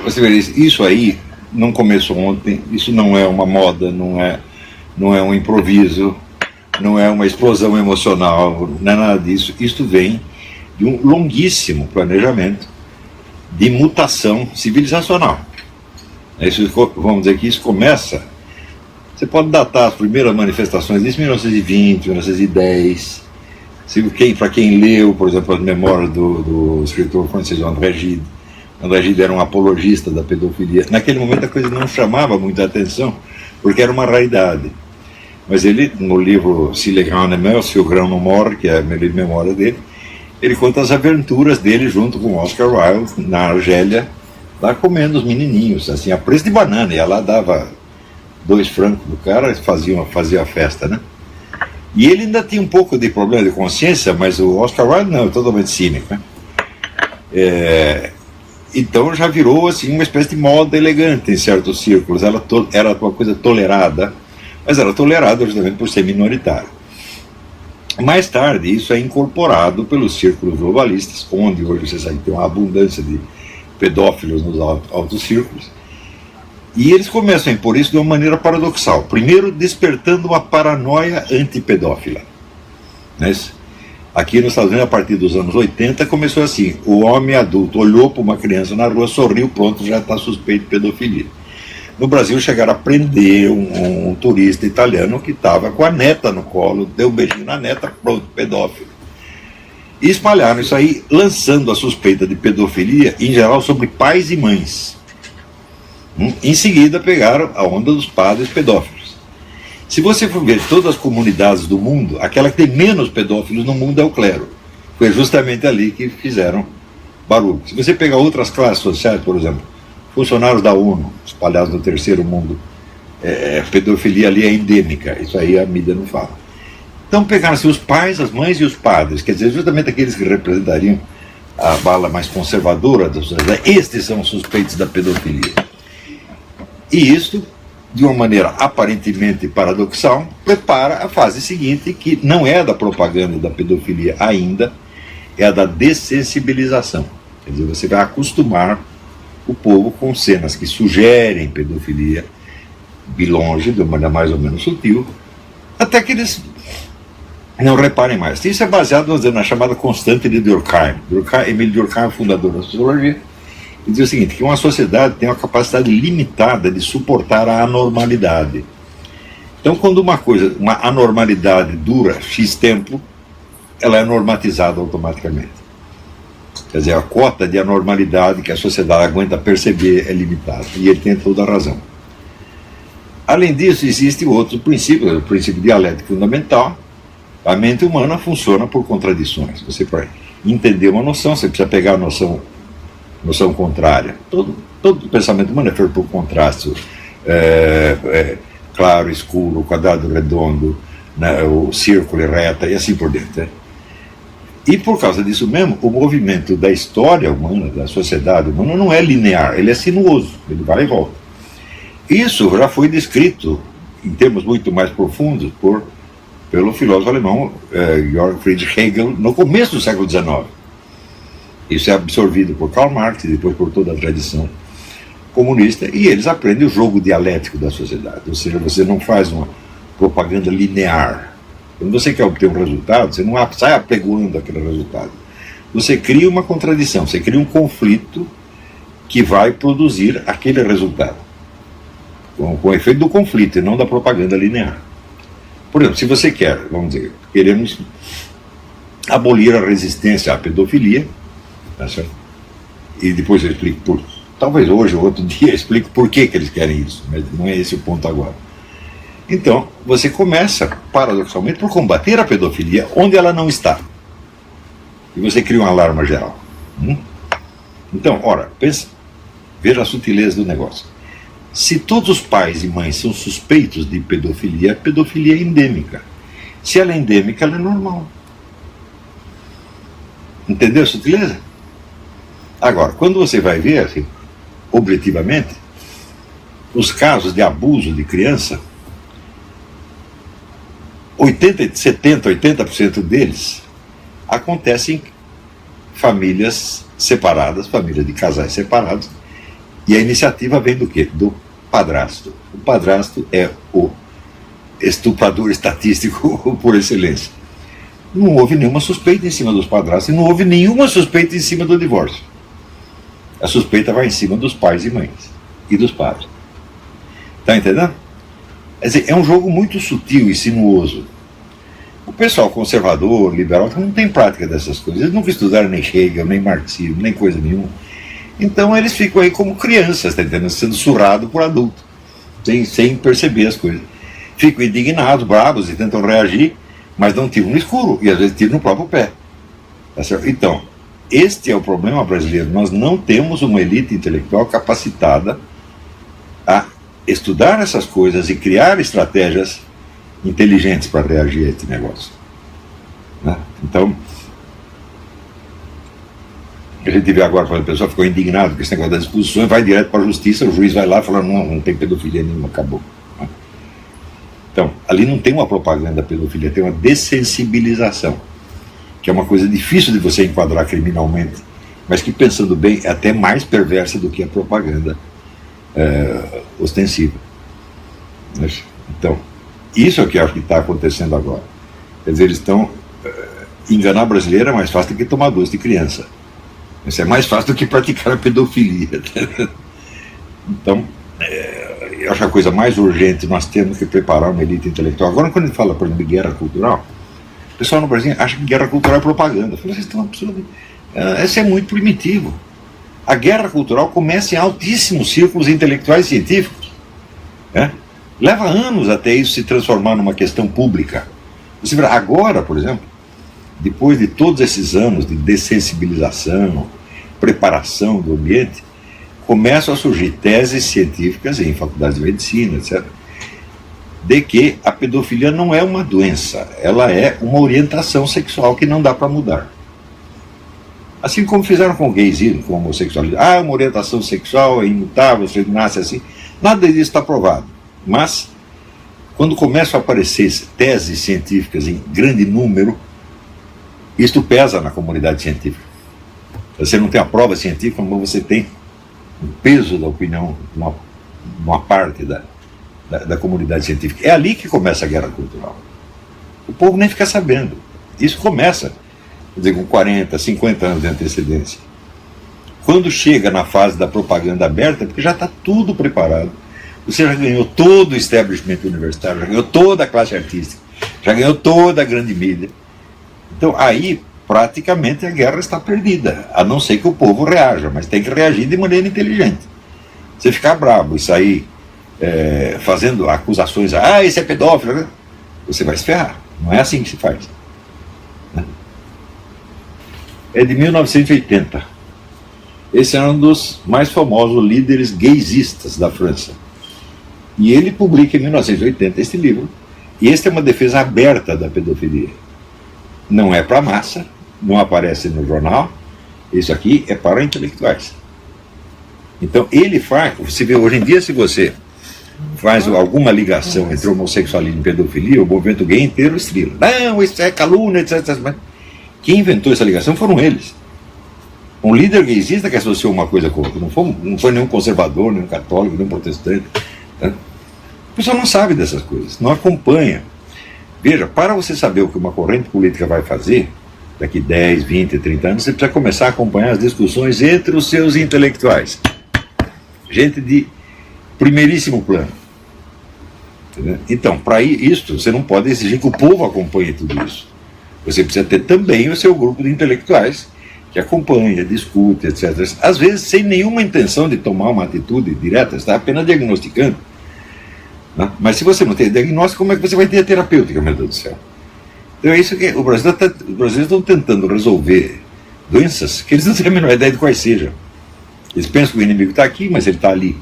você vê, isso aí não começou ontem, isso não é uma moda, não é um improviso, não é uma explosão emocional, não é nada disso. Isto vem de um longuíssimo planejamento de mutação civilizacional. Isso, vamos dizer que isso começa, você pode datar as primeiras manifestações disso em 1920, 1910. Para quem leu, por exemplo, as memórias do escritor francês André Gide, André Gide era um apologista da pedofilia. Naquele momento a coisa não chamava muita atenção, porque era uma raridade. Mas ele, no livro Se le Grand ne meurt, Se o Grão não morre, que é a memória dele, ele conta as aventuras dele junto com Oscar Wilde, na Argélia, lá comendo os menininhos, assim, a preço de banana. E ela dava 2 francos do cara, fazia a festa, né? E ele ainda tinha um pouco de problema de consciência, mas o Oscar Wilde não, é totalmente cínico, né? Então já virou assim uma espécie de moda elegante em certos círculos. Ela era uma coisa tolerada, mas era tolerada justamente por ser minoritária. Mais tarde isso é incorporado pelos círculos globalistas, onde hoje você sabe que tem uma abundância de pedófilos nos altos círculos, e eles começam a impor isso de uma maneira paradoxal. Primeiro, despertando uma paranoia antipedófila. Aqui nos Estados Unidos, a partir dos anos 80, começou assim: o homem adulto olhou para uma criança na rua, sorriu, pronto, já está suspeito de pedofilia. No Brasil chegaram a prender um turista italiano que estava com a neta no colo, deu um beijinho na neta, pronto, pedófilo. E espalharam isso aí, lançando a suspeita de pedofilia, em geral, sobre pais e mães. Em seguida pegaram a onda dos padres pedófilos. Se você for ver todas as comunidades do mundo, aquela que tem menos pedófilos no mundo é o clero. Foi justamente ali que fizeram barulho. Se você pegar outras classes sociais, por exemplo, funcionários da ONU, espalhados no terceiro mundo, pedofilia ali é endêmica, isso aí a mídia não fala. Então pegaram-se os pais, as mães e os padres, quer dizer, justamente aqueles que representariam a bala mais conservadora da sociedade, estes são suspeitos da pedofilia. E isto, de uma maneira aparentemente paradoxal, prepara a fase seguinte, que não é a da propaganda da pedofilia ainda, é a da dessensibilização. Quer dizer, você vai acostumar o povo com cenas que sugerem pedofilia de longe, de uma maneira mais ou menos sutil, até que eles não reparem mais. Isso é baseado, vamos dizer, na chamada constante de Durkheim. Emile Durkheim, fundador da sociologia, e diz o seguinte, que uma sociedade tem uma capacidade limitada de suportar a anormalidade. Então, quando uma anormalidade dura X tempo, ela é normatizada automaticamente. Quer dizer, a cota de anormalidade que a sociedade aguenta perceber é limitada, e ele tem toda a razão. Além disso, existe outro princípio, o princípio dialético fundamental. A mente humana funciona por contradições. Você, para entender uma noção, você precisa pegar a noção contrária. Todo pensamento humano é feito por contraste, claro, escuro, quadrado, redondo, né, o círculo e reta, e assim por diante. Né? E por causa disso mesmo, o movimento da história humana, da sociedade humana, não é linear, ele é sinuoso, ele vai e volta. Isso já foi descrito, em termos muito mais profundos, pelo filósofo alemão Georg Friedrich Hegel, no começo do século XIX. Isso é absorvido por Karl Marx e depois por toda a tradição comunista, e eles aprendem o jogo dialético da sociedade, ou seja, você não faz uma propaganda linear. Quando você quer obter um resultado, você não sai apregoando aquele resultado. Você cria uma contradição, você cria um conflito que vai produzir aquele resultado, com o efeito do conflito e não da propaganda linear. Por exemplo, se você quer, vamos dizer, queremos abolir a resistência à pedofilia, tá certo? E depois eu explico talvez hoje ou outro dia eu explico por que eles querem isso, mas não é esse o ponto agora. Então, você começa, paradoxalmente, por combater a pedofilia onde ela não está. E você cria um alarme geral. Então, ora, pensa, veja a sutileza do negócio. Se todos os pais e mães são suspeitos de pedofilia, a pedofilia é endêmica. Se ela é endêmica, ela é normal. Entendeu a sutileza? Agora, quando você vai ver, assim, objetivamente, os casos de abuso de criança, 80% deles acontecem em famílias separadas, famílias de casais separados, E a iniciativa vem do quê? Do padrasto. O padrasto é o estuprador estatístico por excelência. Não houve nenhuma suspeita em cima dos padrastos e não houve nenhuma suspeita em cima do divórcio. A suspeita vai em cima dos pais e mães e dos padres. Está entendendo? Quer dizer, é um jogo muito sutil e sinuoso. O pessoal conservador, liberal, não tem prática dessas coisas. Eles nunca estudaram nem Hegel, nem marxismo, nem coisa nenhuma. Então eles ficam aí como crianças, tá entendendo? Sendo surrados por adulto, sem perceber as coisas. Ficam indignados, bravos e tentam reagir, mas dão tiro no escuro e às vezes tiro no próprio pé. Tá certo? Então, este é o problema brasileiro. Nós não temos uma elite intelectual capacitada a estudar essas coisas e criar estratégias inteligentes para reagir a esse negócio. Né? Então, a gente vê agora, o pessoal ficou indignado com esse negócio das expulsões, vai direto para a justiça, o juiz vai lá e fala, não tem pedofilia nenhuma, acabou. Né? Então, ali não tem uma propaganda da pedofilia, tem uma dessensibilização, que é uma coisa difícil de você enquadrar criminalmente, mas que, pensando bem, é até mais perversa do que a propaganda ostensiva. Então, isso é o que eu acho que está acontecendo agora. Quer dizer, eles estão... enganar brasileiro é mais fácil do que tomar doce de criança. Isso é mais fácil do que praticar a pedofilia. Então, eu acho a coisa mais urgente, nós temos que preparar uma elite intelectual. Agora, quando a gente fala, por exemplo, de guerra cultural, o pessoal no Brasil acha que guerra cultural é propaganda. Eu falo, vocês estão absolutamente... Isso é muito primitivo. A guerra cultural começa em altíssimos círculos intelectuais e científicos. Leva anos até isso se transformar numa questão pública. Você verá, agora, por exemplo, depois de todos esses anos de dessensibilização, preparação do ambiente, começam a surgir teses científicas em faculdades de medicina, etc., de que a pedofilia não é uma doença, ela é uma orientação sexual que não dá para mudar. Assim como fizeram com o gaysismo, com a homossexualidade. Uma orientação sexual é imutável, você nasce assim. Nada disso está provado. Mas, quando começam a aparecer teses científicas em grande número, isto pesa na comunidade científica. Você não tem a prova científica, mas você tem o peso da opinião de uma parte da comunidade científica. É ali que começa a guerra cultural. O povo nem fica sabendo. Isso começa, quer dizer, com 40, 50 anos de antecedência. Quando chega na fase da propaganda aberta, porque já está tudo preparado. Você já ganhou todo o establishment universitário, já ganhou toda a classe artística, já ganhou toda a grande mídia. Então, aí, praticamente, a guerra está perdida, a não ser que o povo reaja, mas tem que reagir de maneira inteligente. Você ficar bravo e sair fazendo acusações, esse é pedófilo, né? Você vai se ferrar. Não é assim que se faz. Né? É de 1980. Esse é um dos mais famosos líderes gaysistas da França. E ele publica em 1980 este livro. E esta é uma defesa aberta da pedofilia. Não é para a massa, não aparece no jornal. Isso aqui é para intelectuais. Então ele faz, você vê, hoje em dia, se você faz alguma ligação entre homossexualismo e pedofilia, o movimento gay inteiro estrela. Não, isso é calúnia, etc. Mas quem inventou essa ligação foram eles. Um líder gaysista que associou uma coisa com outra. Não foi nenhum conservador, nenhum católico, nenhum protestante. Né? O pessoal não sabe dessas coisas, não acompanha. Veja, para você saber o que uma corrente política vai fazer, daqui 10, 20, 30 anos, você precisa começar a acompanhar as discussões entre os seus intelectuais. Gente de primeiríssimo plano. Entendeu? Então, para isso, você não pode exigir que o povo acompanhe tudo isso. Você precisa ter também o seu grupo de intelectuais que acompanha, discute, etc. Às vezes, sem nenhuma intenção de tomar uma atitude direta, está apenas diagnosticando. Né? Mas se você não tem diagnóstico, como é que você vai ter a terapêutica, meu Deus do céu? Então é isso que os brasileiros estão tentando resolver doenças que eles não têm a menor ideia de quais sejam. Eles pensam que o inimigo está aqui, mas ele está ali.